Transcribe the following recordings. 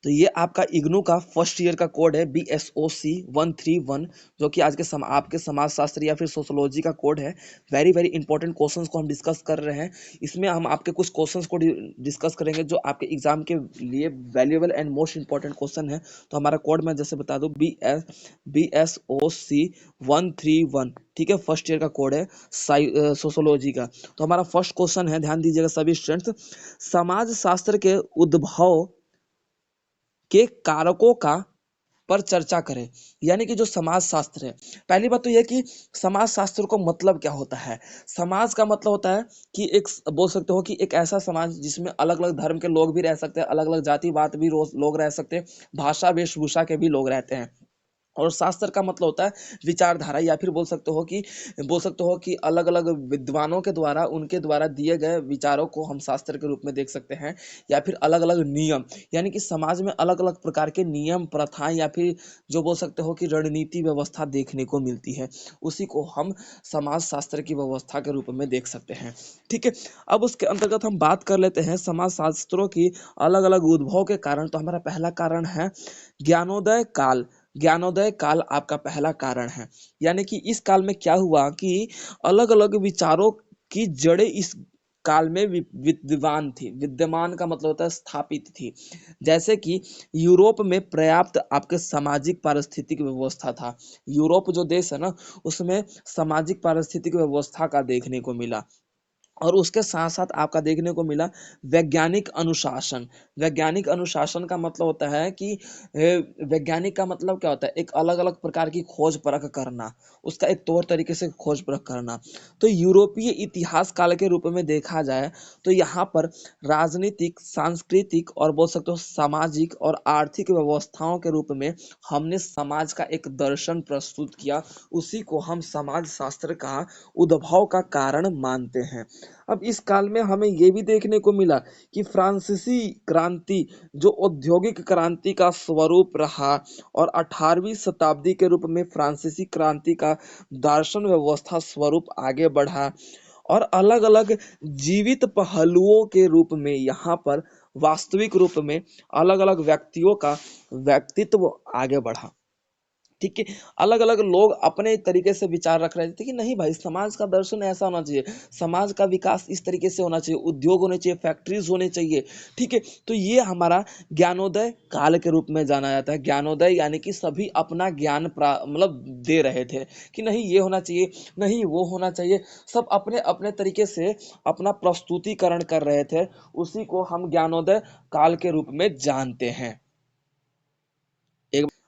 तो ये आपका इग्नू का फर्स्ट ईयर का कोड है BSOC 131, जो कि आज के आपके समाजशास्त्र या फिर सोशोलॉजी का कोड है। वेरी वेरी इंपॉर्टेंट क्वेश्चंस को हम डिस्कस कर रहे हैं। इसमें हम आपके कुछ क्वेश्चंस को डिस्कस करेंगे जो आपके एग्जाम के लिए valuable and most important question है। तो हमारा कोड मैं जैसे बता दूं, BSOC 131, ठीक है, फर्स्ट ईयर का कोड है सोशोलॉजी का। तो हमारा फर्स्ट क्वेश्चन है, ध्यान दीजिएगा सभी स्टूडेंट्स, समाज शास्त्र के उद्भव के कारकों का पर चर्चा करें। यानी कि जो समाज शास्त्र है, पहली बात तो यह कि समाज शास्त्र को मतलब क्या होता है। समाज का मतलब होता है कि एक, बोल सकते हो कि एक ऐसा समाज जिसमें अलग अलग धर्म के लोग भी रह सकते हैं, अलग अलग जाति बात भी लोग रह सकते हैं, भाषा वेशभूषा के भी लोग रहते हैं। और शास्त्र का मतलब होता है विचारधारा, या फिर बोल सकते हो कि अलग अलग विद्वानों के द्वारा, उनके द्वारा दिए गए विचारों को हम शास्त्र के रूप में देख सकते हैं। या फिर अलग अलग नियम, यानी कि समाज में अलग अलग प्रकार के नियम प्रथाएं या फिर जो बोल सकते हो कि रणनीति व्यवस्था देखने को मिलती है, उसी को हम समाज शास्त्र की व्यवस्था के रूप में देख सकते हैं। ठीक है, अब उसके अंतर्गत हम बात कर लेते हैं समाज शास्त्रों की अलग अलग उद्भव के कारण। तो हमारा पहला कारण है ज्ञानोदय काल। ज्ञानोदय काल आपका पहला कारण है। यानी कि इस काल में क्या हुआ कि अलग अलग विचारों की जड़ें इस काल में विद्यमान थी। विद्यमान का मतलब होता है स्थापित थी। जैसे कि यूरोप में पर्याप्त आपके सामाजिक पारिस्थितिक व्यवस्था था। यूरोप जो देश है ना, उसमें सामाजिक पारिस्थितिक व्यवस्था का देखने को मिला। और उसके साथ साथ आपका देखने को मिला वैज्ञानिक अनुशासन। वैज्ञानिक अनुशासन का मतलब होता है कि वैज्ञानिक का मतलब क्या होता है, एक अलग अलग प्रकार की खोज परख करना, उसका एक तौर तरीके से खोज परख करना। तो यूरोपीय इतिहास काल के रूप में देखा जाए तो यहाँ पर राजनीतिक, सांस्कृतिक और बोल सकते हो सामाजिक और आर्थिक व्यवस्थाओं के रूप में हमने समाज का एक दर्शन प्रस्तुत किया। उसी को हम समाज शास्त्र का उद्भव का कारण मानते हैं। अब इस काल में हमें यह भी देखने को मिला कि फ्रांसीसी क्रांति जो औद्योगिक क्रांति का स्वरूप रहा, और 18वीं शताब्दी के रूप में फ्रांसीसी क्रांति का दार्शन व्यवस्था स्वरूप आगे बढ़ा, और अलग अलग जीवित पहलुओं के रूप में यहाँ पर वास्तविक रूप में अलग अलग व्यक्तियों का व्यक्तित्व आगे बढ़ा। ठीक है, अलग अलग लोग अपने तरीके से विचार रख रहे थे कि नहीं भाई, समाज का दर्शन ऐसा होना चाहिए, समाज का विकास इस तरीके से होना चाहिए, उद्योग होने चाहिए, फैक्ट्रीज होने चाहिए। ठीक है, तो ये हमारा ज्ञानोदय काल के रूप में जाना जाता है। ज्ञानोदय यानी कि सभी अपना ज्ञान मतलब दे रहे थे कि नहीं ये होना चाहिए, नहीं वो होना चाहिए, सब अपने अपने तरीके से अपना प्रस्तुतिकरण कर रहे थे। उसी को हम ज्ञानोदय काल के रूप में जानते हैं।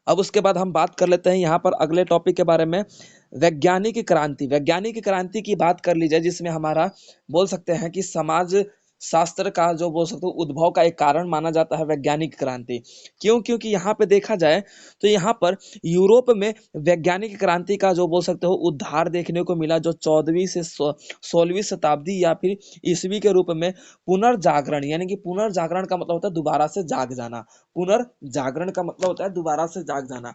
अब उसके बाद हम बात कर लेते हैं यहाँ पर अगले टॉपिक के बारे में, वैज्ञानिक क्रांति। वैज्ञानिक क्रांति की बात कर ली जाए, जिसमें हमारा बोल सकते हैं कि समाज शास्त्र का जो बोल सकते हो उद्भव का एक कारण माना जाता है वैज्ञानिक क्रांति। क्यों? क्योंकि यहाँ पे देखा जाए तो यहाँ पर यूरोप में वैज्ञानिक क्रांति का जो बोल सकते हो उद्धार देखने को मिला, जो 14वीं से 16वीं शताब्दी या फिर ईसवी के रूप में पुनर्जागरण, यानी कि पुनर्जागरण का मतलब होता है दोबारा से जाग जाना। पुनर्जागरण का मतलब होता है दोबारा से जाग जाना।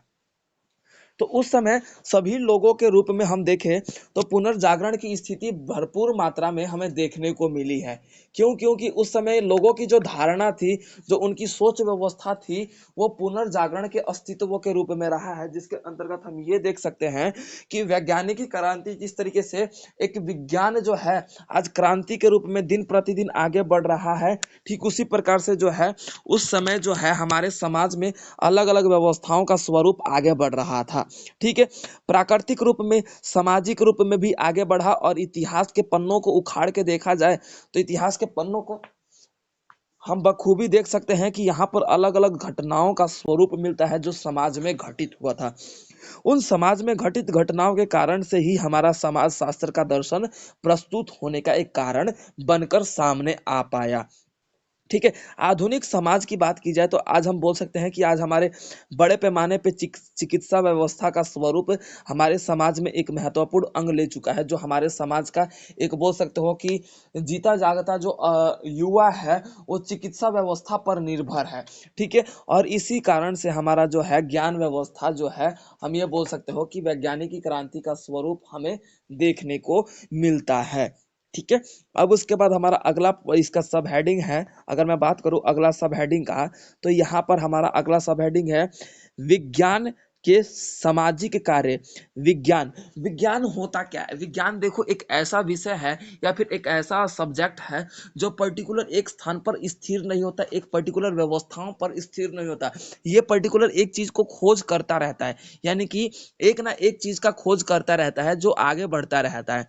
तो उस समय सभी लोगों के रूप में हम देखें तो पुनर्जागरण की स्थिति भरपूर मात्रा में हमें देखने को मिली है। क्यों? क्योंकि उस समय लोगों की जो धारणा थी, जो उनकी सोच व्यवस्था थी, वो पुनर्जागरण के अस्तित्व के रूप में रहा है। जिसके अंतर्गत हम ये देख सकते हैं कि वैज्ञानिक क्रांति जिस तरीके से एक विज्ञान जो है आज क्रांति के रूप में दिन प्रतिदिन आगे बढ़ रहा है, ठीक उसी प्रकार से जो है उस समय जो है हमारे समाज में अलग अलग व्यवस्थाओं का स्वरूप आगे बढ़ रहा था। ठीक है, प्राकृतिक रूप में, सामाजिक रूप में भी आगे बढ़ा। और इतिहास के पन्नों को उखाड़ के देखा जाए तो इतिहास के पन्नों को हम बखूबी देख सकते हैं कि यहाँ पर अलग अलग घटनाओं का स्वरूप मिलता है जो समाज में घटित हुआ था। उन समाज में घटित घटनाओं के कारण से ही हमारा समाज शास्त्र का दर्शन प्रस्तुत होने का एक कारण बनकर सामने आ पाया। ठीक है, आधुनिक समाज की बात की जाए तो आज हम बोल सकते हैं कि आज हमारे बड़े पैमाने पे चिकित्सा व्यवस्था का स्वरूप हमारे समाज में एक महत्वपूर्ण अंग ले चुका है, जो हमारे समाज का एक बोल सकते हो कि जीता जागता जो युवा है वो चिकित्सा व्यवस्था पर निर्भर है। ठीक है, और इसी कारण से हमारा जो है ज्ञान व्यवस्था जो है, हम ये बोल सकते हो कि वैज्ञानिक क्रांति का स्वरूप हमें देखने को मिलता है। ठीक है। अब उसके बाद हमारा अगला इसका सब हेडिंग है, अगर मैं बात करूं अगला सब हेडिंग का, तो यहाँ पर हमारा अगला सब हेडिंग है विज्ञान के सामाजिक कार्य। विज्ञान, विज्ञान होता क्या है? विज्ञान देखो एक ऐसा विषय है या फिर एक ऐसा सब्जेक्ट है जो पर्टिकुलर एक स्थान पर स्थिर नहीं होता, एक पर्टिकुलर व्यवस्थाओं पर स्थिर नहीं होता। ये पर्टिकुलर एक चीज को खोज करता रहता है, यानी कि एक ना एक चीज का खोज करता रहता है जो आगे बढ़ता रहता है।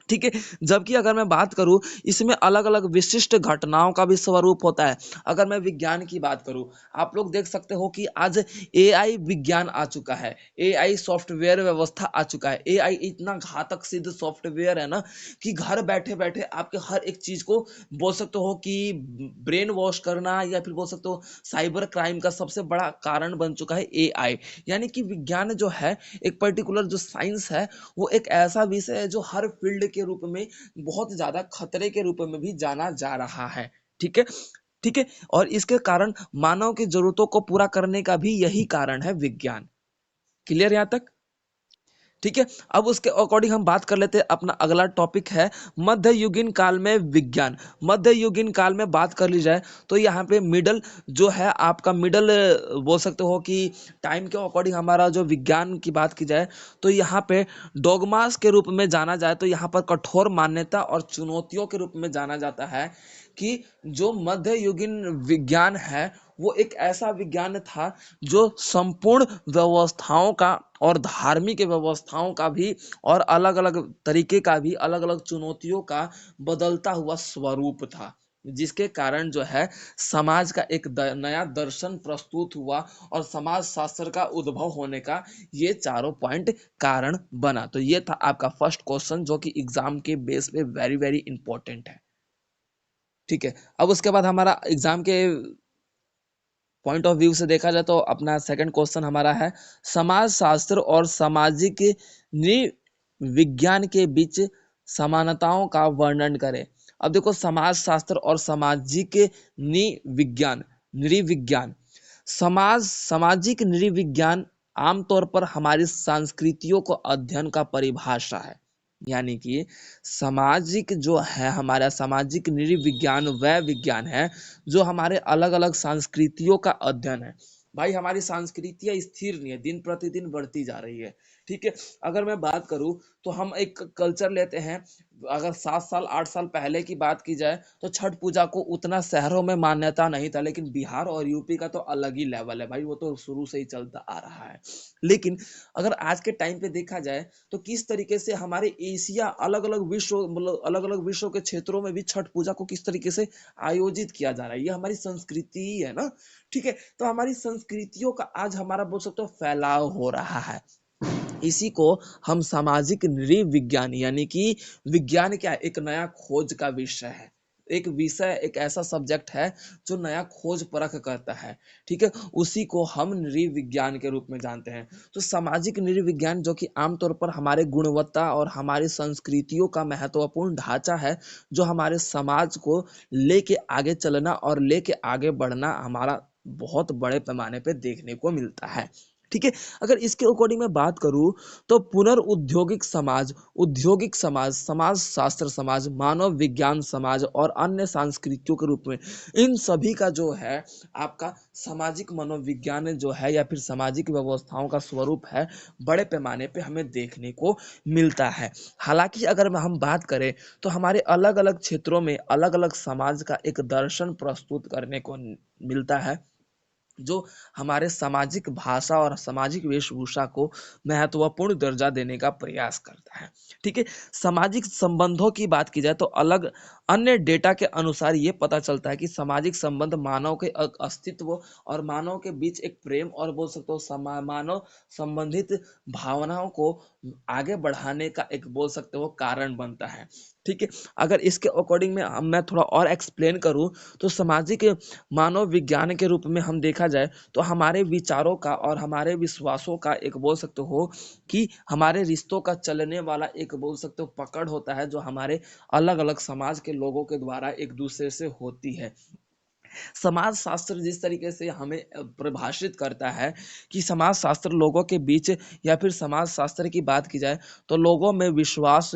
ठीक है। जबकि अगर मैं बात करूं, इसमें अलग अलग विशिष्ट घटनाओं का भी स्वरूप होता है। अगर मैं विज्ञान की बात करूं, आप लोग देख सकते हो कि आज एआई विज्ञान आ चुका है, एआई सॉफ्टवेयर व्यवस्था आ चुका है। एआई इतना घातक सिद्ध सॉफ्टवेयर है ना कि घर बैठे बैठे आपके हर एक चीज को बोल सकते हो कि ब्रेन वॉश करना, या फिर बोल सकते हो साइबर क्राइम का सबसे बड़ा कारण बन चुका है एआई। यानी कि विज्ञान जो है, एक पर्टिकुलर जो साइंस है, वो एक ऐसा विषय है जो हर फील्ड के रूप में बहुत ज्यादा खतरे के रूप में भी जाना जा रहा है। ठीक है। ठीक है। और इसके कारण मानव की जरूरतों को पूरा करने का भी यही कारण है विज्ञान। क्लियर यहां तक? ठीक है। अब उसके अकॉर्डिंग हम बात कर लेते हैं, अपना अगला टॉपिक है मध्ययुगीन काल में विज्ञान। मध्ययुगीन काल में बात कर ली जाए तो यहाँ पे मिडल जो है आपका मिडल, बोल सकते हो कि टाइम के अकॉर्डिंग हमारा जो विज्ञान की बात की जाए तो यहाँ पे डोगमास के रूप में जाना जाए तो यहाँ पर कठोर मान्यता और चुनौतियों के रूप में जाना जाता है कि जो मध्ययुगीन विज्ञान है वो एक ऐसा विज्ञान था जो संपूर्ण व्यवस्थाओं का और धार्मिक व्यवस्थाओं का भी और अलग अलग तरीके का भी, अलग अलग चुनौतियों का बदलता हुआ स्वरूप था, जिसके कारण जो है समाज का एक नया दर्शन प्रस्तुत हुआ और समाज शास्त्र का उद्भव होने का ये चारों पॉइंट कारण बना। तो ये था आपका फर्स्ट क्वेश्चन जो कि एग्जाम के बेस पे वेरी वेरी इंपॉर्टेंट है। ठीक है। अब उसके बाद हमारा एग्जाम के पॉइंट ऑफ व्यू से देखा जाए तो अपना सेकंड क्वेश्चन हमारा है समाज शास्त्र और सामाजिक विज्ञान के बीच समानताओं का वर्णन करें। अब देखो समाज शास्त्र और सामाजिक विज्ञान, नृविज्ञान, सामाजिक नृविज्ञान आमतौर पर हमारी संस्कृतियों को अध्ययन का परिभाषा है। यानी कि सामाजिक जो है, हमारा सामाजिक नृविज्ञान वह विज्ञान है जो हमारे अलग अलग संस्कृतियों का अध्ययन है। भाई हमारी संस्कृतियां स्थिर नहीं है, दिन प्रतिदिन बढ़ती जा रही है। ठीक है। अगर मैं बात करूं तो हम एक कल्चर लेते हैं, अगर 7 साल 8 साल पहले की बात की जाए तो छठ पूजा को उतना शहरों में मान्यता नहीं था, लेकिन बिहार और यूपी का तो अलग ही लेवल है भाई, वो तो शुरू से ही चलता आ रहा है। लेकिन अगर आज के टाइम पे देखा जाए तो किस तरीके से हमारे एशिया, अलग अलग विश्व, मतलब अलग अलग विश्व के क्षेत्रों में भी छठ पूजा को किस तरीके से आयोजित किया जा रहा है, ये हमारी संस्कृति ही है ना। ठीक है। तो हमारी संस्कृतियों का आज हमारा बोल सकते हो फैलाव हो रहा है। इसी को हम सामाजिक नृविज्ञान, यानी कि विज्ञान क्या है, एक नया खोज का विषय है। एक विषय, एक ऐसा सब्जेक्ट है जो नया खोज परख करता है। ठीक है। उसी को हम नृविज्ञान के रूप में जानते हैं। तो सामाजिक नृविज्ञान जो कि आमतौर पर हमारे गुणवत्ता और हमारी संस्कृतियों का महत्वपूर्ण ढांचा है, जो हमारे समाज को लेके आगे चलना और लेके आगे बढ़ना हमारा बहुत बड़े पैमाने पे देखने को मिलता है। ठीक है। अगर इसके अकॉर्डिंग मैं बात करूं तो पुनर्औद्योगिक समाज, औद्योगिक समाज, समाज शास्त्र समाज, मानव विज्ञान समाज और अन्य संस्कृतियों के रूप में इन सभी का जो है आपका सामाजिक मनोविज्ञान जो है या फिर सामाजिक व्यवस्थाओं का स्वरूप है, बड़े पैमाने पे हमें देखने को मिलता है। हालांकि अगर हम बात करें तो हमारे अलग अलग क्षेत्रों में अलग अलग समाज का एक दर्शन प्रस्तुत करने को मिलता है, जो हमारे सामाजिक भाषा और सामाजिक वेशभूषा को महत्वपूर्ण दर्जा देने का प्रयास करता है। ठीक है। सामाजिक संबंधों की बात की जाए तो अलग अन्य डेटा के अनुसार ये पता चलता है कि सामाजिक संबंध मानव के अस्तित्व और मानव के बीच एक प्रेम और बोल सकते हो मानव संबंधित भावनाओं को आगे बढ़ाने का एक बोल सकते हो कारण बनता है। ठीक है। अगर इसके अकॉर्डिंग में मैं थोड़ा और एक्सप्लेन करूं तो सामाजिक मानव विज्ञान के रूप में हम देखा जाए तो हमारे विचारों का और हमारे विश्वासों का एक बोल सकते हो कि हमारे रिश्तों का चलने वाला एक बोल सकते हो पकड़ होता है, जो हमारे अलग अलग समाज के लोगों के द्वारा एक दूसरे से होती है। समाज शास्त्र जिस तरीके से हमें परिभाषित करता है कि समाज शास्त्र लोगों के बीच, या फिर समाज शास्त्र की बात की जाए तो लोगों में विश्वास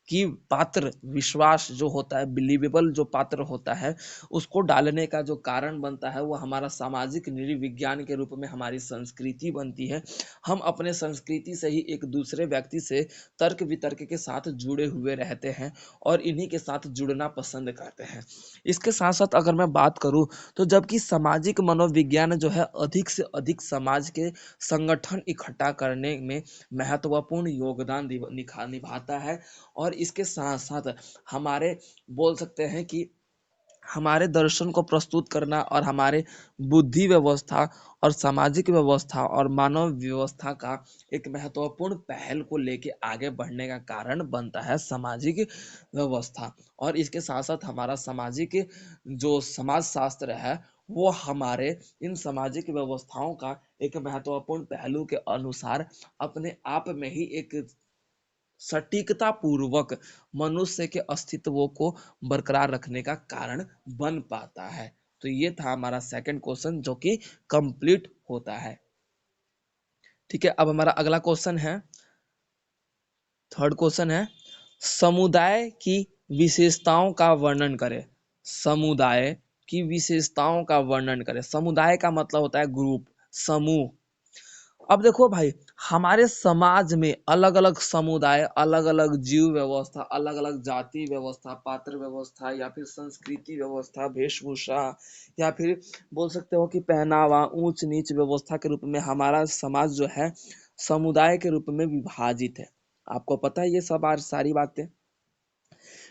कि पात्र विश्वास जो होता है, बिलीवेबल जो पात्र होता है, उसको डालने का जो कारण बनता है वो हमारा सामाजिक नृविज्ञान के रूप में हमारी संस्कृति बनती है। हम अपने संस्कृति से ही एक दूसरे व्यक्ति से तर्क वितर्क के साथ जुड़े हुए रहते हैं और इन्हीं के साथ जुड़ना पसंद करते हैं। इसके साथ साथ अगर मैं बात करूं तो जबकि सामाजिक मनोविज्ञान जो है अधिक से अधिक समाज के संगठन इकट्ठा करने में महत्वपूर्ण योगदान निभाता है और इसके साथ साथ हमारे बोल सकते हैं कि हमारे दर्शन को प्रस्तुत करना और हमारे बुद्धि व्यवस्था और सामाजिक व्यवस्था और मानव व्यवस्था का एक महत्वपूर्ण पहल को लेके आगे बढ़ने का कारण बनता है सामाजिक व्यवस्था। और इसके साथ साथ हमारा सामाजिक जो समाज शास्त्र है वो हमारे इन सामाजिक व्यवस्थाओं का एक महत्वपूर्ण पहलू के अनुसार अपने आप में ही एक सटीकता पूर्वक मनुष्य के अस्तित्व को बरकरार रखने का कारण बन पाता है। तो ये था हमारा सेकंड क्वेश्चन जो कि कंप्लीट होता है। ठीक है, अब हमारा अगला क्वेश्चन है, थर्ड क्वेश्चन है, समुदाय की विशेषताओं का वर्णन करें। समुदाय की विशेषताओं का वर्णन करें। समुदाय का मतलब होता है ग्रुप, समूह। अब देखो भाई, हमारे समाज में अलग अलग समुदाय, अलग अलग जीव व्यवस्था, अलग अलग जाति व्यवस्था, पात्र व्यवस्था या फिर संस्कृति व्यवस्था, वेशभूषा या फिर बोल सकते हो कि पहनावा, ऊंच नीच व्यवस्था के रूप में हमारा समाज जो है समुदाय के रूप में विभाजित है। आपको पता है ये सब सारी बातें।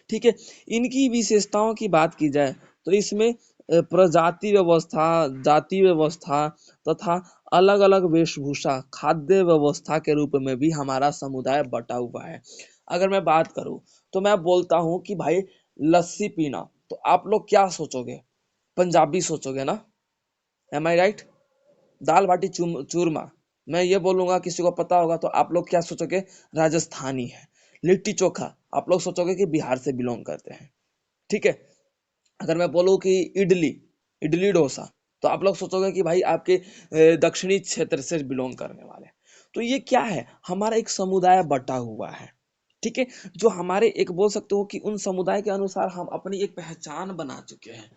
ठीक है, इनकी विशेषताओं की बात की जाए तो इसमें प्रजाति व्यवस्था, जाति व्यवस्था तथा अलग अलग वेशभूषा, खाद्य व्यवस्था के रूप में भी हमारा समुदाय बटा हुआ है। अगर मैं बात करूं तो मैं बोलता हूं कि भाई लस्सी पीना, तो आप लोग क्या सोचोगे? पंजाबी सोचोगे ना? एम आई राइट? दाल बाटी चूरमा, मैं ये बोलूंगा किसी को पता होगा तो आप लोग क्या सोचोगे? राजस्थानी है। लिट्टी चोखा आप लोग सोचोगे कि बिहार से बिलोंग करते हैं। ठीक है, अगर मैं बोलूँ कि इडली, इडली डोसा, तो आप लोग सोचोगे कि भाई आपके दक्षिणी क्षेत्र से बिलोंग करने वाले। तो ये क्या है? हमारा एक समुदाय बटा हुआ है। ठीक है, जो हमारे एक बोल सकते हो कि उन समुदाय के अनुसार हम अपनी एक पहचान बना चुके हैं।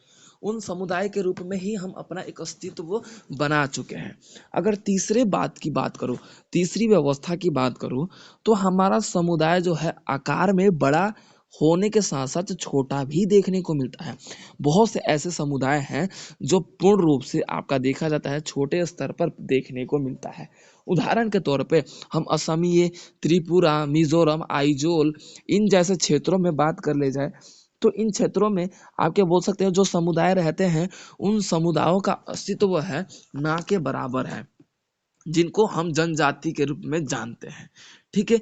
उन समुदाय के रूप में ही हम अपना एक अस्तित्व बना चुके हैं। अगर तीसरे बात की बात करूं, तीसरी व्यवस्था की बात करूं, तो हमारा समुदाय जो है आकार में बड़ा होने के साथ साथ छोटा भी देखने को मिलता है। बहुत से ऐसे समुदाय हैं जो पूर्ण रूप से आपका देखा जाता है छोटे स्तर पर देखने को मिलता है। उदाहरण के तौर पे हम असमिये, त्रिपुरा, मिजोरम, आइजोल इन जैसे क्षेत्रों में बात कर ले जाए तो इन क्षेत्रों में आपके बोल सकते हैं जो समुदाय रहते हैं उन समुदायों का अस्तित्व है ना के बराबर है, जिनको हम जनजाति के रूप में जानते हैं। ठीक है,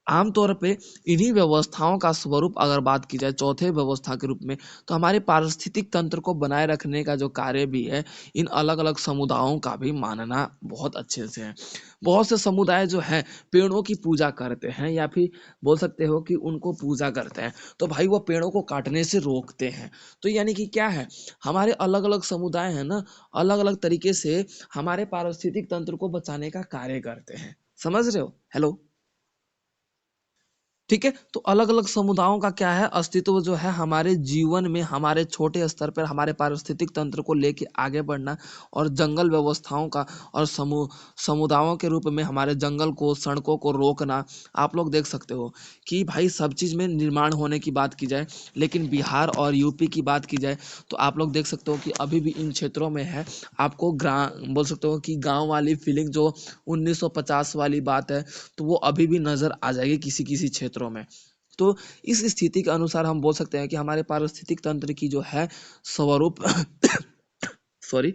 आमतौर पे इन्हीं व्यवस्थाओं का स्वरूप अगर बात की जाए चौथे व्यवस्था के रूप में, तो हमारे पारिस्थितिक तंत्र को बनाए रखने का जो कार्य भी है इन अलग अलग समुदायों का भी मानना बहुत अच्छे से है। बहुत से समुदाय जो है पेड़ों की पूजा करते हैं या फिर बोल सकते हो कि उनको पूजा करते हैं, तो भाई वो पेड़ों को काटने से रोकते हैं। तो यानी कि क्या है, हमारे अलग अलग समुदाय है ना, अलग अलग तरीके से हमारे पारिस्थितिक तंत्र को बचाने का कार्य करते हैं। समझ रहे हो? हेलो? ठीक है, तो अलग अलग समुदायों का क्या है अस्तित्व जो है हमारे जीवन में, हमारे छोटे स्तर पर हमारे पारिस्थितिक तंत्र को लेके आगे बढ़ना और जंगल व्यवस्थाओं का और समुदायों के रूप में हमारे जंगल को, सड़कों को रोकना। आप लोग देख सकते हो कि भाई सब चीज़ में निर्माण होने की बात की जाए, लेकिन बिहार और यूपी की बात की जाए तो आप लोग देख सकते हो कि अभी भी इन क्षेत्रों में है, आपको ग्राम बोल सकते हो कि गाँव वाली फीलिंग जो 1950 वाली बात है, तो वो अभी भी नज़र आ जाएगी किसी किसी क्षेत्रों में। तो इस स्थिति के अनुसार हम बोल सकते हैं कि हमारे पारिस्थितिक तंत्र की जो है स्वरूप सॉरी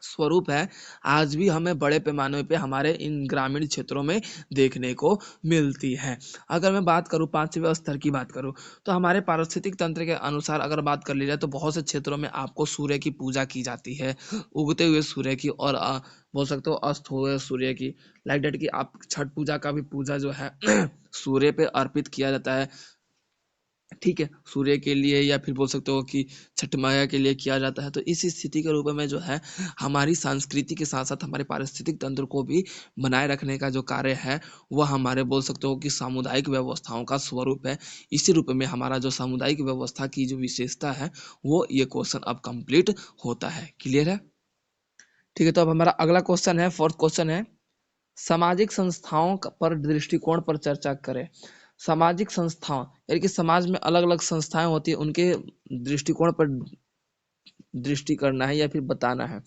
स्वरूप है आज भी हमें बड़े पैमाने पे हमारे इन ग्रामीण क्षेत्रों में देखने को मिलती है। अगर मैं बात करूँ पांचवें स्तर की बात करूँ तो हमारे पारिस्थितिक तंत्र के अनुसार अगर बात कर ली जाए तो बहुत से क्षेत्रों में आपको सूर्य की पूजा की जाती है, उगते हुए सूर्य की और बोल सकते हो अस्त हुए सूर्य की। लाइक डेट की आप छठ पूजा का भी पूजा जो है सूर्य पे अर्पित किया जाता है। ठीक है, सूर्य के लिए या फिर बोल सकते हो कि छठ माया के लिए किया जाता है। तो इस स्थिति के रूप में जो है हमारी संस्कृति के साथ-साथ हमारे पारिस्थितिक तंत्र को भी बनाए रखने का जो कार्य है, वह हमारे बोल सकते हो कि सामुदायिक व्यवस्थाओं का स्वरूप है। इसी रूप में हमारा जो सामुदायिक व्यवस्था की जो विशेषता है, वो ये क्वेश्चन अब कंप्लीट होता है। क्लियर है? ठीक है, तो अब हमारा अगला क्वेश्चन है, फोर्थ क्वेश्चन है, सामाजिक संस्थाओं पर दृष्टिकोण पर चर्चा करें। सामाजिक संस्थाओं यानी कि समाज में अलग अलग संस्थाएं होती है, उनके दृष्टिकोण पर दृष्टि करना है या फिर बताना है।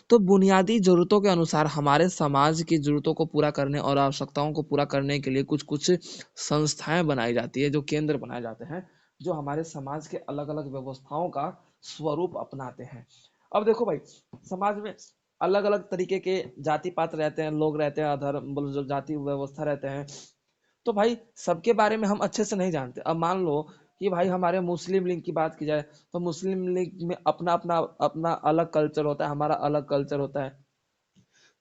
तो बुनियादी जरूरतों के अनुसार हमारे समाज की जरूरतों को पूरा करने और आवश्यकताओं को पूरा करने के लिए कुछ कुछ संस्थाएं बनाई जाती है, जो केंद्र बनाए जाते हैं, जो हमारे समाज के अलग अलग व्यवस्थाओं का स्वरूप अपनाते हैं। अब देखो भाई, समाज में अलग अलग तरीके के जाति पात रहते हैं, लोग रहते हैं, अधर्म जो जाति व्यवस्था रहते हैं। तो भाई सबके बारे में हम अच्छे से नहीं जानते। अब मान लो कि भाई हमारे मुस्लिम लीग की बात की जाए, तो मुस्लिम लीग में अपना अपना अपना अलग कल्चर होता है, हमारा अलग कल्चर होता है।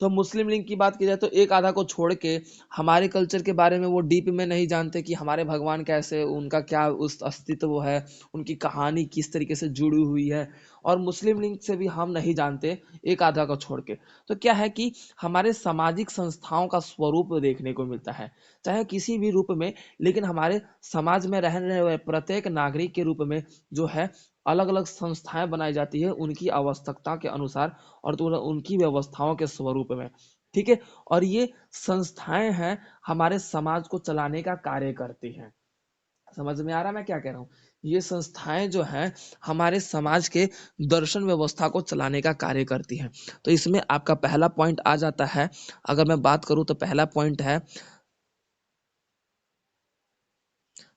तो मुस्लिम लीग की बात की जाए तो एक आधा को छोड़ के हमारे कल्चर के बारे में वो डीप में नहीं जानते कि हमारे भगवान कैसे, उनका क्या उस अस्तित्व है, उनकी कहानी किस तरीके से जुड़ी हुई है। और मुस्लिम लीग से भी हम नहीं जानते, एक आधा को छोड़ के। तो क्या है कि हमारे सामाजिक संस्थाओं का स्वरूप देखने को मिलता है, चाहे किसी भी रूप में, लेकिन हमारे समाज में रहने वाले प्रत्येक नागरिक के रूप में जो है अलग अलग संस्थाएं बनाई जाती है उनकी आवश्यकता के अनुसार और तो उनकी व्यवस्थाओं के स्वरूप में। ठीक है, और ये संस्थाएं हैं हमारे समाज को चलाने का कार्य करती हैं। समझ में आ रहा है मैं क्या कह रहा हूँ? ये संस्थाएं जो हैं हमारे समाज के दर्शन व्यवस्था को चलाने का कार्य करती हैं। तो इसमें आपका पहला पॉइंट आ जाता है। अगर मैं बात करूं तो पहला पॉइंट है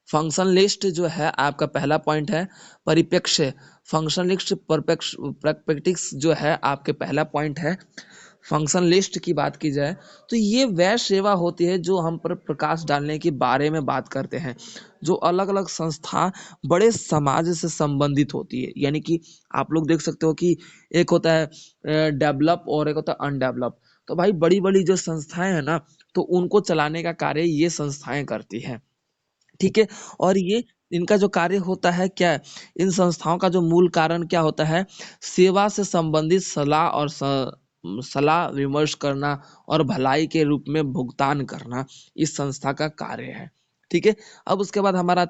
फंक्शन लिस्ट, जो है आपका पहला पॉइंट है परिप्रेक्ष्य। फंक्शन लिस्ट परपेक्टिक्स जो है आपके पहला पॉइंट है। फंक्शन लिस्ट की बात की जाए तो ये वह सेवा होती है जो हम पर प्रकाश डालने के बारे में बात करते हैं, जो अलग अलग संस्था बड़े समाज से संबंधित होती है। यानी कि आप लोग देख सकते हो कि एक होता है डेवलप और एक होता है अनडेवलप। तो भाई बड़ी बड़ी जो संस्थाएं हैं ना, तो उनको चलाने का कार्य ये संस्थाएं करती हैं। ठीक है, और ये इनका जो कार्य होता है क्या है, इन संस्थाओं का जो मूल कारण क्या होता है, सेवा से संबंधित सलाह और सलाह विमर्श करना और भलाई के रूप में भुगतान करना इस संस्था का कार्य है। ठीक है, अब उसके बाद हमारा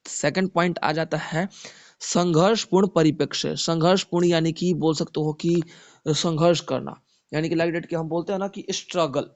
सेकंड पॉइंट आ जाता है संघर्षपूर्ण परिप्रेक्ष्य। संघर्षपूर्ण यानी कि बोल सकते हो कि संघर्ष करना, यानी कि लाइक डेट के हम बोलते हैं ना कि स्ट्रगल,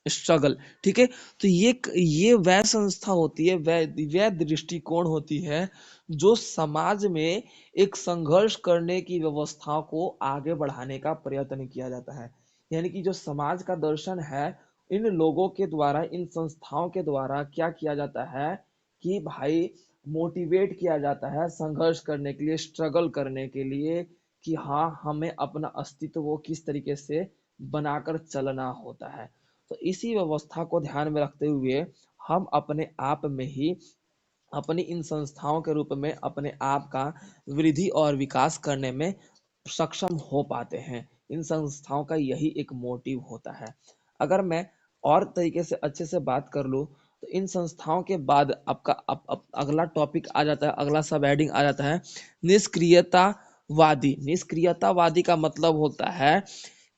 स्ट्रगल। ठीक है, तो ये वह संस्था होती है, वह दृष्टिकोण होती है जो समाज में एक संघर्ष करने की व्यवस्था को आगे बढ़ाने का प्रयत्न किया जाता है। यानी कि जो समाज का दर्शन है, इन लोगों के द्वारा, इन संस्थाओं के द्वारा क्या किया जाता है कि भाई मोटिवेट किया जाता है संघर्ष करने के लिए, स्ट्रगल करने के लिए, कि हाँ हमें अपना अस्तित्व वो किस तरीके से बनाकर चलना होता है। तो इसी व्यवस्था को ध्यान में रखते हुए हम अपने आप में ही अपनी इन संस्थाओं के रूप में अपने आप का वृद्धि और विकास करने में सक्षम हो पाते हैं। इन संस्थाओं का यही एक मोटिव होता है। अगर मैं और तरीके से अच्छे से बात कर लूँ तो इन संस्थाओं के बाद आपका अगला टॉपिक आ जाता है, अगला सब हेडिंग आ जाता है निष्क्रियतावादी। निष्क्रियतावादी का मतलब होता है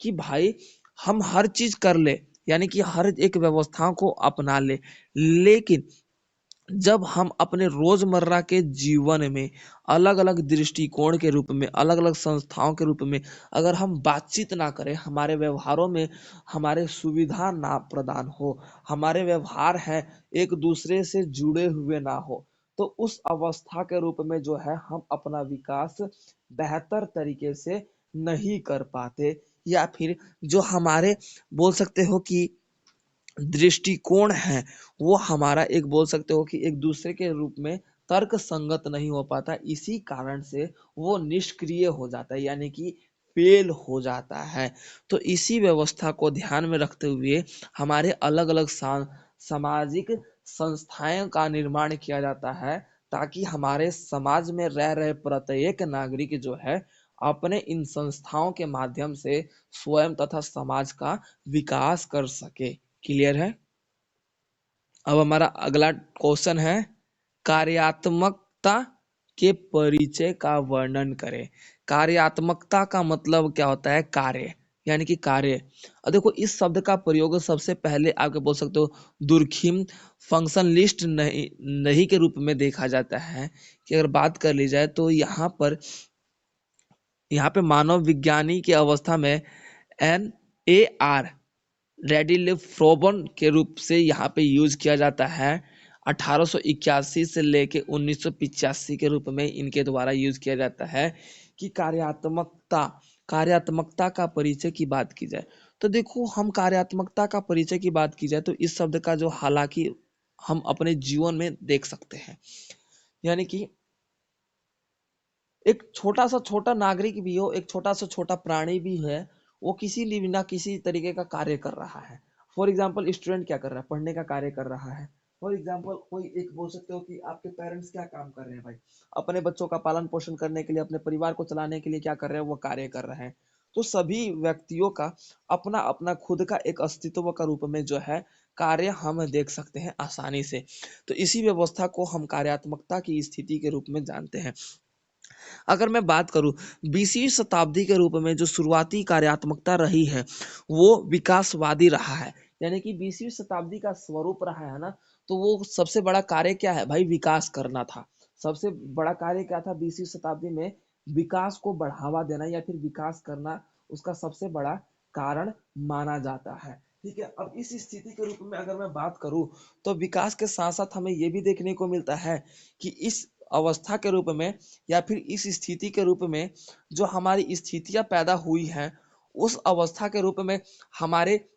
कि भाई हम हर चीज कर ले, यानी कि हर एक व्यवस्थाओं को अपना ले, लेकिन जब हम अपने रोजमर्रा के जीवन में अलग अलग दृष्टिकोण के रूप में, अलग अलग संस्थाओं के रूप में अगर हम बातचीत ना करें, हमारे व्यवहारों में हमारे सुविधा ना प्रदान हो, हमारे व्यवहार है एक दूसरे से जुड़े हुए ना हो, तो उस अवस्था के रूप में जो है हम अपना विकास बेहतर तरीके से नहीं कर पाते। या फिर जो हमारे बोल सकते हो कि दृष्टिकोण है, वो हमारा एक बोल सकते हो कि एक दूसरे के रूप में तर्क संगत नहीं हो पाता। इसी कारण से वो निष्क्रिय हो जाता है, यानी कि फेल हो जाता है। तो इसी व्यवस्था को ध्यान में रखते हुए हमारे अलग अलग सामाजिक संस्थाएं का निर्माण किया जाता है, ताकि हमारे समाज में रह रहे प्रत्येक नागरिक जो है अपने इन संस्थाओं के माध्यम से स्वयं तथा समाज का विकास कर सके। क्लियर है? अब हमारा अगला क्वेश्चन है कार्यात्मक के परिचय का वर्णन करें। कार्यात्मकता का मतलब क्या होता है? कार्य, यानी कि कार्य। और देखो इस शब्द का प्रयोग सबसे पहले आप बोल सकते हो दुर्खिम फंक्शन लिस्ट नहीं नहीं के रूप में देखा जाता है। कि अगर बात कर ली जाए तो यहाँ पे मानव विज्ञानी की अवस्था में NAR रेडिले फ्रोबन के रूप से यहाँ पे यूज किया जाता है। 1881 से लेके 1985 के रूप में इनके द्वारा यूज किया जाता है। कि कार्यात्मकता का परिचय की बात की जाए तो देखो हम कार्यात्मकता का परिचय की बात की जाए तो इस शब्द का जो हालांकि हम अपने जीवन में देख सकते हैं। यानी कि एक छोटा सा छोटा नागरिक भी हो, एक छोटा सा छोटा प्राणी भी है, वो किसी भी ना किसी तरीके का कार्य कर रहा है। फॉर एग्जाम्पल स्टूडेंट क्या कर रहा है? पढ़ने का कार्य कर रहा है। फॉर एग्जाम्पल कोई एक बोल सकते हो कि आपके पेरेंट्स क्या काम कर रहे हैं भाई? अपने बच्चों का पालन पोषण करने के लिए, अपने परिवार को चलाने के लिए क्या कर रहे हैं? वो कार्य कर रहे हैं। तो सभी व्यक्तियों का अपना अपना खुद का एक अस्तित्व का रूप में जो है कार्य हम देख सकते हैं आसानी से। तो इसी व्यवस्था को हम कार्यात्मकता की स्थिति के रूप में जानते हैं। अगर मैं बात करूं 20वीं शताब्दी के रूप में जो शुरुआती कार्यात्मकता रही है वो विकासवादी रहा है। यानी कि 20वीं शताब्दी का स्वरूप रहा है ना, तो वो सबसे बड़ा कार्य क्या है भाई? विकास करना था। सबसे बड़ा कार्य क्या था 20वीं शताब्दी में? विकास को बढ़ावा देना या फिर विकास करना उसका सबसे बड़ा कारण माना जाता है। ठीक है, अब इस स्थिति के रूप में अगर मैं बात करूं तो विकास के साथ साथ हमें यह भी देखने को मिलता है कि इस अवस्था के रूप में या फिर इस स्थिति के रूप में जो हमारी स्थितियां पैदा हुई हैं उस अवस्था के रूप में हमारे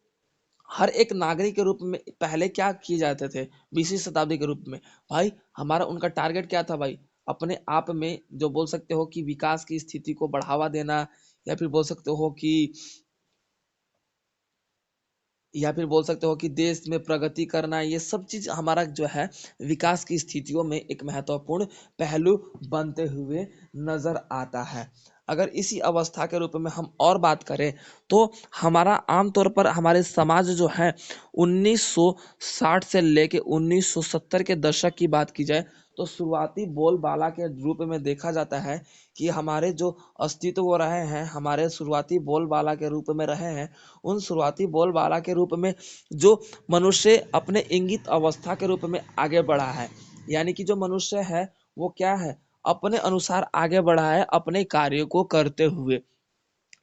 हर एक नागरिक के रूप में पहले क्या किए जाते थे 20वीं शताब्दी के रूप में? भाई हमारा उनका टारगेट क्या था भाई? अपने आप में जो बोल सकते हो कि विकास की स्थिति को बढ़ावा देना, या फिर बोल सकते हो कि देश में प्रगति करना, ये सब चीज हमारा जो है विकास की स्थितियों में एक महत्वपूर्ण पहलू बनते हुए नजर आता है। अगर इसी अवस्था के रूप में हम और बात करें तो हमारा आमतौर पर हमारे समाज जो है 1960 से लेके 1970 के दशक की बात की जाए तो शुरुआती बोलबाला के रूप में देखा जाता है कि हमारे जो अस्तित्व रहे हैं, हमारे शुरुआती बोलबाला के रूप में रहे हैं, उन शुरुआती बोलबाला के रूप में जो मनुष्य अपने इंगित अवस्था के रूप में आगे बढ़ा है। यानी कि जो मनुष्य है वो क्या है? अपने अनुसार आगे बढ़ा है अपने कार्यों को करते हुए।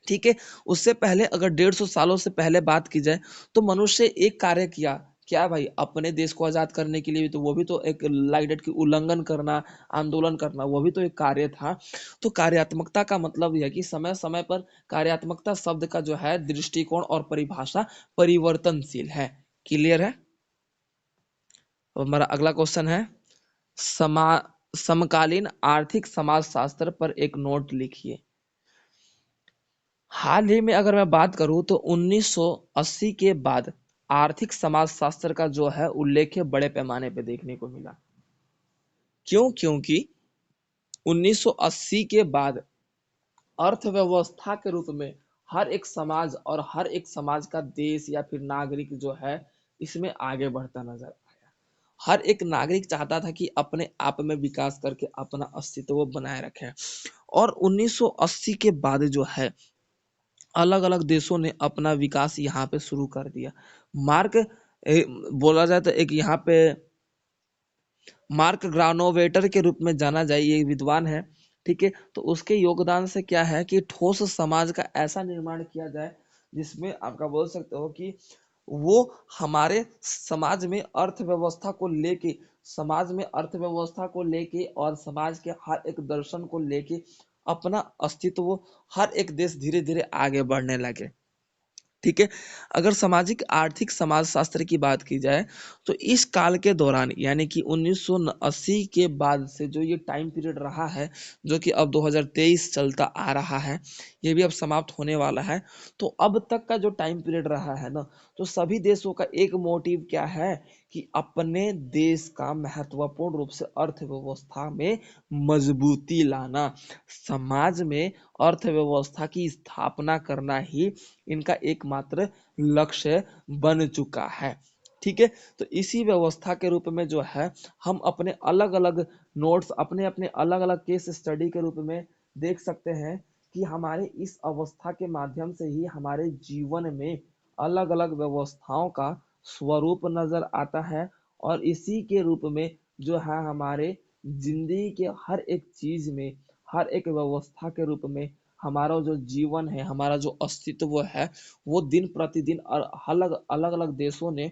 ठीक है, उससे पहले अगर 150 सालों से पहले बात की जाए तो मनुष्य एक कार्य किया, क्या भाई? अपने देश को आजाद करने के लिए भी तो वो भी तो एक लाइक डेट की उल्लंघन करना, आंदोलन करना, वो भी तो एक कार्य था। तो कार्यात्मकता का मतलब यह है कि समय समय पर कार्यात्मकता शब्द का जो है दृष्टिकोण और परिभाषा परिवर्तनशील है। क्लियर है? अब हमारा अगला क्वेश्चन है समा समकालीन आर्थिक समाजशास्त्र पर एक नोट लिखिए। हाल ही में अगर मैं बात करूं तो 1980 के बाद आर्थिक समाजशास्त्र का जो है उल्लेख बड़े पैमाने पे देखने को मिला। क्यों? क्योंकि 1980 के बाद अर्थव्यवस्था के रूप में हर एक समाज और हर एक समाज का देश या फिर नागरिक जो है इसमें आगे बढ़ता नजर आया। हर एक नागरिक चाहता था कि अपने आप में विकास करके अपना अस्तित्व बनाए रखे। और 1980 के बाद जो है अलग अलग देशों ने अपना विकास यहाँ पे शुरू कर दिया। मार्क बोला जाए तो एक यहाँ पे मार्क ग्रानोवेटर के रूप में जाना जाए, ये विद्वान है। ठीक है, तो उसके योगदान से क्या है कि ठोस समाज का ऐसा निर्माण किया जाए जिसमें आपका बोल सकते हो कि वो हमारे समाज में अर्थव्यवस्था को लेके और समाज के हर एक दर्शन को लेके अपना अस्तित्व हर एक देश धीरे धीरे आगे बढ़ने लगे। ठीक है, अगर सामाजिक आर्थिक समाजशास्त्र की बात की जाए तो इस काल के दौरान यानी कि 1980 के बाद से जो ये टाइम पीरियड रहा है जो कि अब 2023 चलता आ रहा है, ये भी अब समाप्त होने वाला है। तो अब तक का जो टाइम पीरियड रहा है ना, तो सभी देशों का एक मोटिव क्या है कि अपने देश का महत्वपूर्ण रूप से अर्थव्यवस्था में मजबूती लाना, समाज में अर्थव्यवस्था की स्थापना करना ही इनका एकमात्र लक्ष्य बन चुका है। ठीक है। तो इसी व्यवस्था के रूप में जो है हम अपने अलग अलग नोट्स, अपने अपने अलग अलग केस स्टडी के रूप में देख सकते हैं कि हमारे इस अवस्था के माध्यम से ही हमारे जीवन में अलग अलग व्यवस्थाओं का स्वरूप नजर आता है, और इसी के रूप में जो है हमारे जिंदगी के हर एक चीज में, हर एक व्यवस्था के रूप में हमारा जो जीवन है, हमारा जो अस्तित्व है, वो दिन प्रतिदिन अलग अलग अलग देशों ने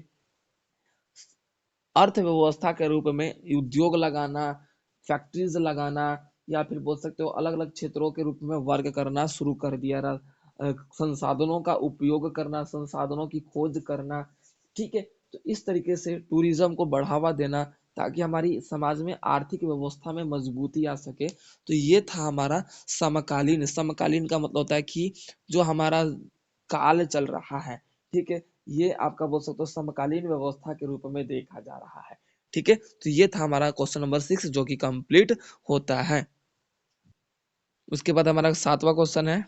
अर्थव्यवस्था के रूप में उद्योग लगाना, फैक्ट्रीज लगाना, या फिर बोल सकते हो अलग अलग क्षेत्रों के रूप में वर्क करना शुरू कर दिया। संसाधनों का उपयोग करना, संसाधनों की खोज करना, ठीक है। तो इस तरीके से टूरिज्म को बढ़ावा देना ताकि हमारी समाज में आर्थिक व्यवस्था में मजबूती आ सके। तो ये था हमारा समकालीन। समकालीन का मतलब होता है कि जो हमारा काल चल रहा है, ठीक है, ये आपका बोल सकते हो समकालीन व्यवस्था के रूप में देखा जा रहा है। ठीक है, तो ये था हमारा क्वेश्चन नंबर 6 जो कि कंप्लीट होता है। उसके बाद हमारा 7वां क्वेश्चन है,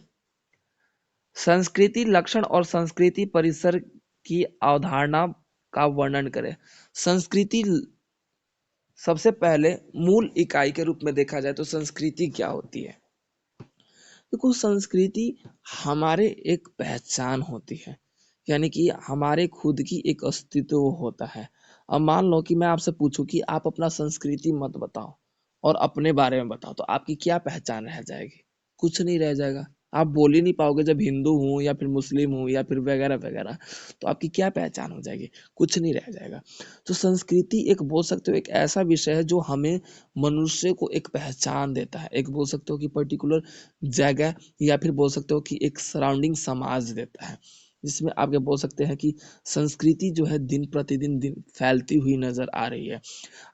संस्कृति लक्षण और संस्कृति परिसर की अवधारणा का वर्णन करें। संस्कृति सबसे पहले मूल इकाई के रूप में देखा जाए तो संस्कृति क्या होती है? देखो, संस्कृति हमारे एक पहचान होती है, यानी कि हमारे खुद की एक अस्तित्व होता है। अब मान लो कि मैं आपसे पूछूं कि आप अपना संस्कृति मत बताओ और अपने बारे में बताओ, तो आपकी क्या पहचान रह जाएगी? कुछ नहीं रह जाएगा। आप बोल ही नहीं पाओगे जब हिंदू हूँ या फिर मुस्लिम हूँ या फिर वगैरह वगैरह, तो आपकी क्या पहचान हो जाएगी? कुछ नहीं रह जाएगा। तो संस्कृति एक बोल सकते हो एक ऐसा विषय है जो हमें, मनुष्य को एक पहचान देता है, एक बोल सकते हो कि पर्टिकुलर जगह, या फिर बोल सकते हो कि एक सराउंडिंग समाज देता है, जिसमें आप ये बोल सकते हैं कि संस्कृति जो है दिन प्रतिदिन दिन फैलती हुई नजर आ रही है।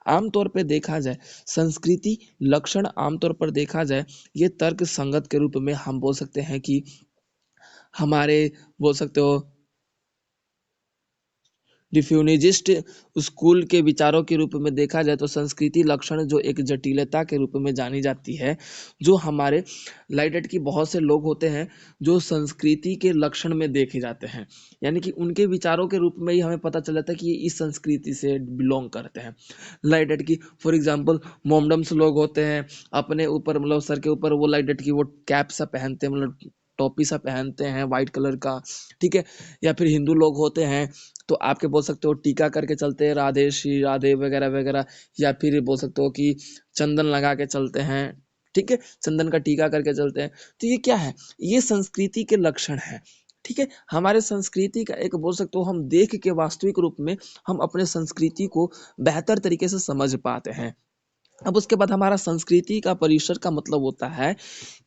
आमतौर पे देखा जाए, संस्कृति लक्षण आमतौर पर देखा जाए, ये तर्क संगत के रूप में हम बोल सकते हैं कि हमारे बोल सकते हो डिफ्यूनिजिस्ट स्कूल के विचारों के रूप में देखा जाए तो संस्कृति लक्षण जो एक जटिलता के रूप में जानी जाती है, जो हमारे लाइटेड की बहुत से लोग होते हैं जो संस्कृति के लक्षण में देखे जाते हैं, यानी कि उनके विचारों के रूप में ही हमें पता चल जाता है कि ये इस संस्कृति से बिलोंग करते हैं। लाइटेड की फॉर एग्जाम्पल मोमडम्स लोग होते हैं, अपने ऊपर मतलब सर के ऊपर वो लाइटेड की वो कैप सा पहनते हैं, मतलब टोपी सा पहनते हैं व्हाइट कलर का, ठीक है। या फिर हिंदू लोग होते हैं तो आपके बोल सकते हो टीका करके चलते हैं, राधे श्री राधे वगैरह वगैरह, या फिर बोल सकते हो कि चंदन लगा के चलते हैं, ठीक है, चंदन का टीका करके चलते हैं। तो ये क्या है? ये संस्कृति के लक्षण है, ठीक है। हमारे संस्कृति का एक बोल सकते हो हम देख के वास्तविक रूप में हम अपने संस्कृति को बेहतर तरीके से समझ पाते हैं। अब उसके बाद हमारा संस्कृति का परिसर का मतलब होता है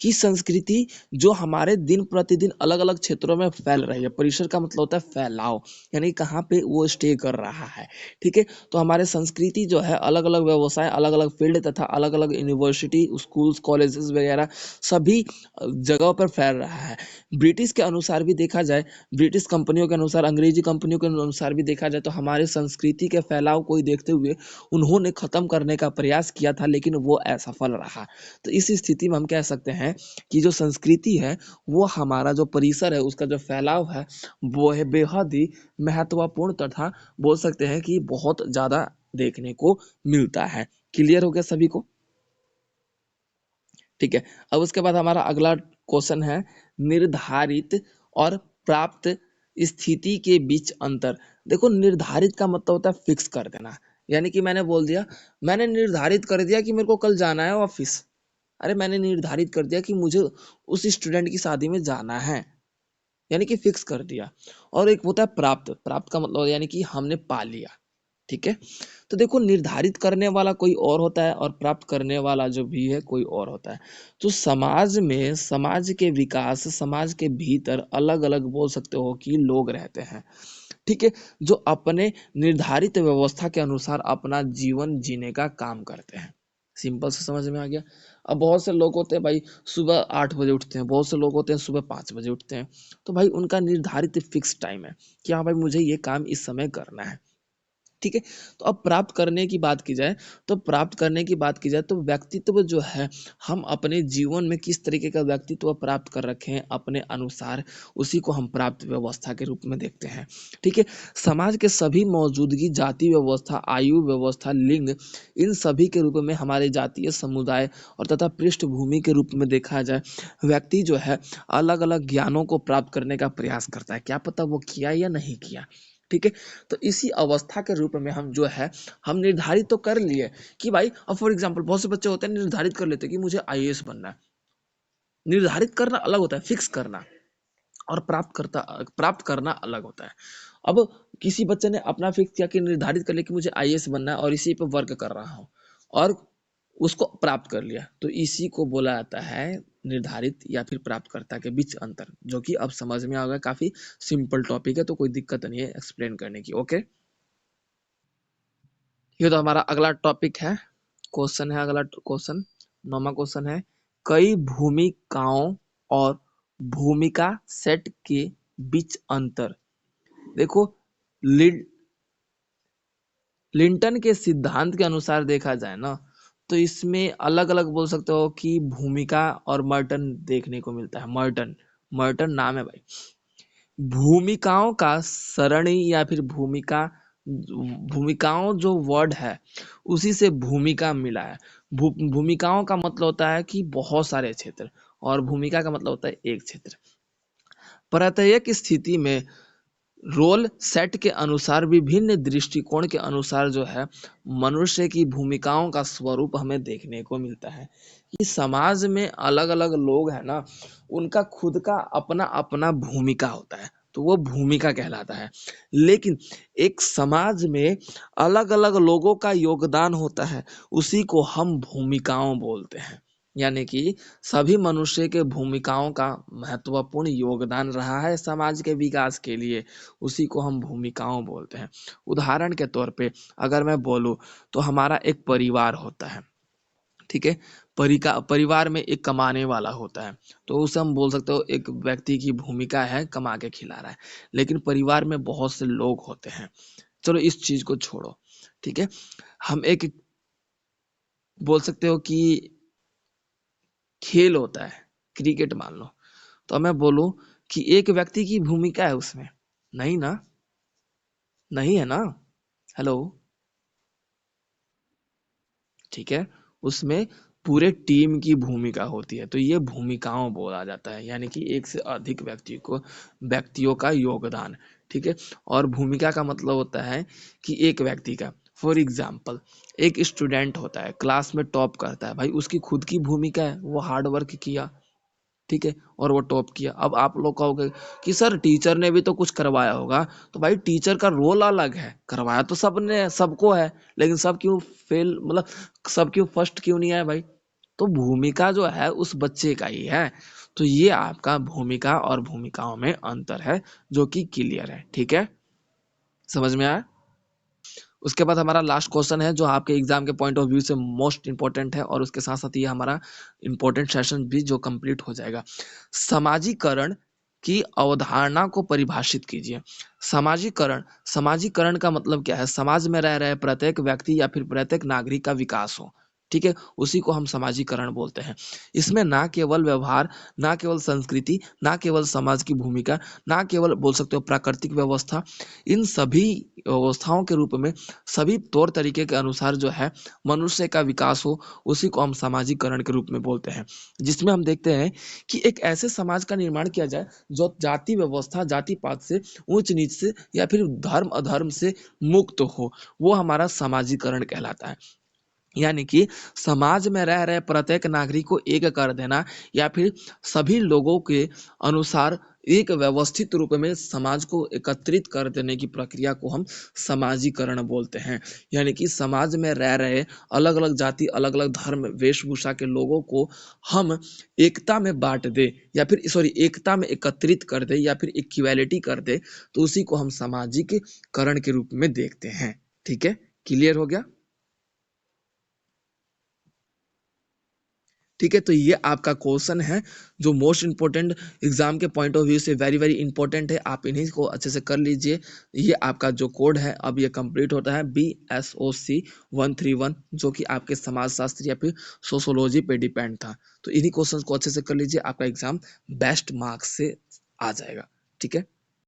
कि संस्कृति जो हमारे दिन प्रतिदिन अलग अलग क्षेत्रों में फैल रही है। परिसर का मतलब होता है फैलाव, यानी कहाँ पे वो स्टे कर रहा है, ठीक है। तो हमारे संस्कृति जो है अलग अलग व्यवसाय, अलग अलग फील्ड तथा अलग अलग यूनिवर्सिटी, स्कूल्स, कॉलेजेस वगैरह सभी जगहों पर फैल रहा है। ब्रिटिश के अनुसार भी देखा जाए, ब्रिटिश कंपनियों के अनुसार, अंग्रेजी कंपनियों के अनुसार भी देखा जाए तो हमारे संस्कृति के फैलाव को ही देखते हुए उन्होंने खत्म करने का प्रयास किया था, लेकिन वो असफल रहा। तो इस स्थिति में हम कह सकते हैं कि जो संस्कृति है वो हमारा जो परिसर है, उसका जो फैलाव है वो है बेहद ही महत्वपूर्ण, तथा बोल सकते हैं कि बहुत ज्यादा देखने को मिलता है। क्लियर हो गया सभी को? ठीक है। अब उसके बाद हमारा अगला क्वेश्चन है, निर्धारित और प्राप्त स्थिति के बीच अंतर। देखो, निर्धारित का मतलब होता है फिक्स कर देना, यानी कि मैंने बोल दिया, मैंने निर्धारित कर दिया कि मेरे को कल जाना है ऑफिस। अरे मैंने निर्धारित कर दिया कि मुझे उस स्टूडेंट की शादी में जाना है, यानी कि फिक्स कर दिया। और एक होता है प्राप्त। प्राप्त का मतलब यानी कि हमने पा लिया, ठीक है। तो देखो, निर्धारित करने वाला कोई और होता है और प्राप्त करने वाला जो भी है कोई और होता है। तो समाज में, समाज के विकास, समाज के भीतर अलग अलग बोल सकते हो कि लोग रहते हैं, ठीक है, जो अपने निर्धारित व्यवस्था के अनुसार अपना जीवन जीने का काम करते हैं। सिंपल से समझ में आ गया? अब बहुत से लोग होते हैं भाई सुबह 8 बजे उठते हैं, बहुत से लोग होते हैं सुबह 5 बजे उठते हैं। तो भाई उनका निर्धारित फिक्स टाइम है कि हाँ भाई मुझे ये काम इस समय करना है। ठीक है। तो अब प्राप्त करने की बात की जाए, तो व्यक्तित्व जो है, हम अपने जीवन में किस तरीके का व्यक्तित्व प्राप्त कर रखे हैं अपने अनुसार, उसी को हम प्राप्त व्यवस्था के रूप में देखते हैं। ठीक है। समाज के सभी मौजूदगी, जाति व्यवस्था, आयु व्यवस्था, लिंग, इन सभी के रूप में हमारे जातीय समुदाय और तथा पृष्ठभूमि के रूप में देखा जाए, व्यक्ति जो है अलग अलग ज्ञानों को प्राप्त करने का प्रयास करता है। क्या पता वो किया या नहीं किया। ठीक है। तो इसी अवस्था के रूप में हम जो है, हम निर्धारित तो कर लिए कि भाई, अब फॉर एग्जांपल बहुत से बच्चे होते हैं निर्धारित कर लेते हैं कि मुझे आईएएस बनना है। निर्धारित करना अलग होता है, फिक्स करना, और प्राप्त करना अलग होता है। अब किसी बच्चे ने अपना फिक्स किया कि निर्धारित कर लिया कि मुझे आईएएस बनना है और इसी पे वर्क कर रहा हूँ, और उसको प्राप्त कर लिया, तो इसी को बोला जाता है निर्धारित या फिर प्राप्तकर्ता के बीच अंतर, जो कि अब समझ में आ गया। काफी सिंपल टॉपिक है, तो कोई दिक्कत नहीं है एक्सप्लेन करने की। ओके, ये तो हमारा अगला टॉपिक है, क्वेश्चन है। अगला क्वेश्चन, 9वां क्वेश्चन है, कई भूमिकाओं और भूमिका सेट के बीच अंतर। देखो, लिं, लिंटन के सिद्धांत के अनुसार देखा जाए ना, तो इसमें अलग अलग बोल सकते हो कि भूमिका और मर्टन देखने को मिलता है। मर्टन, मर्टन नाम है भाई। भूमिकाओं का सरणी या फिर भूमिकाओं जो वर्ड है, उसी से भूमिका मिला है। भूमिकाओं का मतलब होता है कि बहुत सारे क्षेत्र, और भूमिका का मतलब होता है एक क्षेत्र। प्रत्येक स्थिति में रोल सेट के अनुसार, विभिन्न दृष्टिकोण के अनुसार जो है, मनुष्य की भूमिकाओं का स्वरूप हमें देखने को मिलता है कि समाज में अलग अलग लोग हैं ना, उनका खुद का अपना अपना भूमिका होता है, तो वो भूमिका कहलाता है। लेकिन एक समाज में अलग अलग लोगों का योगदान होता है, उसी को हम भूमिकाओं बोलते हैं। यानी कि सभी मनुष्य के भूमिकाओं का महत्वपूर्ण योगदान रहा है समाज के विकास के लिए, उसी को हम भूमिकाओं बोलते हैं। उदाहरण के तौर पे अगर मैं बोलूँ, तो हमारा एक परिवार होता है। ठीक है। परिवार में एक कमाने वाला होता है, तो उसे हम बोल सकते हो एक व्यक्ति की भूमिका है कमा के खिला रहा है। लेकिन परिवार में बहुत से लोग होते हैं, चलो इस चीज को छोड़ो। ठीक है। हम एक बोल सकते हो कि खेल होता है, क्रिकेट मान लो, तो मैं बोलूं कि एक व्यक्ति की भूमिका है उसमें, नहीं ना, नहीं है ना। हेलो। ठीक है। उसमें पूरे टीम की भूमिका होती है, तो ये भूमिकाओं बोला जाता है, यानी कि एक से अधिक व्यक्तियों का योगदान। ठीक है। और भूमिका का मतलब होता है कि एक व्यक्ति का, फॉर एग्जाम्पल एक स्टूडेंट होता है, क्लास में टॉप करता है, भाई उसकी खुद की भूमिका है, वो हार्ड वर्क किया। ठीक है। और वो टॉप किया। अब आप लोग कहोगे कि सर टीचर ने भी तो कुछ करवाया होगा, तो भाई टीचर का रोल अलग है, करवाया तो सबने सबको है, लेकिन सब क्यों फेल, मतलब सब क्यों फर्स्ट क्यों नहीं आए भाई। तो भूमिका जो है उस बच्चे का ही है। तो ये आपका भूमिका और भूमिकाओं में अंतर है, जो कि क्लियर है। ठीक है, समझ में आया। उसके बाद हमारा लास्ट क्वेश्चन है, जो आपके एग्जाम के पॉइंट ऑफ व्यू से मोस्ट इंपॉर्टेंट है, और उसके साथ साथ ये हमारा इंपॉर्टेंट सेशन भी जो कंप्लीट हो जाएगा। समाजीकरण की अवधारणा को परिभाषित कीजिए। समाजीकरण, समाजीकरण का मतलब क्या है? समाज में रह रहे प्रत्येक व्यक्ति या फिर प्रत्येक नागरिक का विकास हो। ठीक है, उसी को हम समाजीकरण बोलते हैं। इसमें ना केवल व्यवहार, ना केवल संस्कृति, ना केवल समाज की भूमिका, ना केवल बोल सकते हो प्राकृतिक व्यवस्था, इन सभी व्यवस्थाओं के रूप में सभी तौर तरीके के अनुसार जो है मनुष्य का विकास हो, उसी को हम सामाजिकरण के रूप में बोलते हैं। जिसमें हम देखते हैं कि एक ऐसे समाज का निर्माण किया जाए जो जाति व्यवस्था, जाति पात से, ऊंच नीच से या फिर धर्म अधर्म से मुक्त हो, वो हमारा सामाजिकरण कहलाता है। यानी कि समाज में रह रहे प्रत्येक नागरिक को एक कर देना, या फिर सभी लोगों के अनुसार एक व्यवस्थित रूप में समाज को एकत्रित कर देने की प्रक्रिया को हम समाजीकरण बोलते हैं। यानी कि समाज में रह रहे अलग अलग जाति, अलग अलग धर्म, वेशभूषा के लोगों को हम एकता में बांट दे, या फिर सॉरी एकता में एकत्रित कर दे, या फिर इक्वालिटी कर दे, तो उसी को हम सामाजिकरण के रूप में देखते हैं। ठीक है, क्लियर हो गया। ठीक है, तो ये आपका क्वेश्चन है जो मोस्ट इंपॉर्टेंट एग्जाम के पॉइंट ऑफ व्यू से वेरी वेरी इंपॉर्टेंट है। आप इन्हीं को अच्छे से कर लीजिए। ये आपका जो कोड है अब ये कंप्लीट होता है BSOC 131, जो कि आपके समाजशास्त्र या फिर सोशोलॉजी पे डिपेंड था। तो इन्हीं क्वेश्चन को अच्छे से कर लीजिए, आपका एग्जाम बेस्ट मार्क्स से आ जाएगा। ठीक है।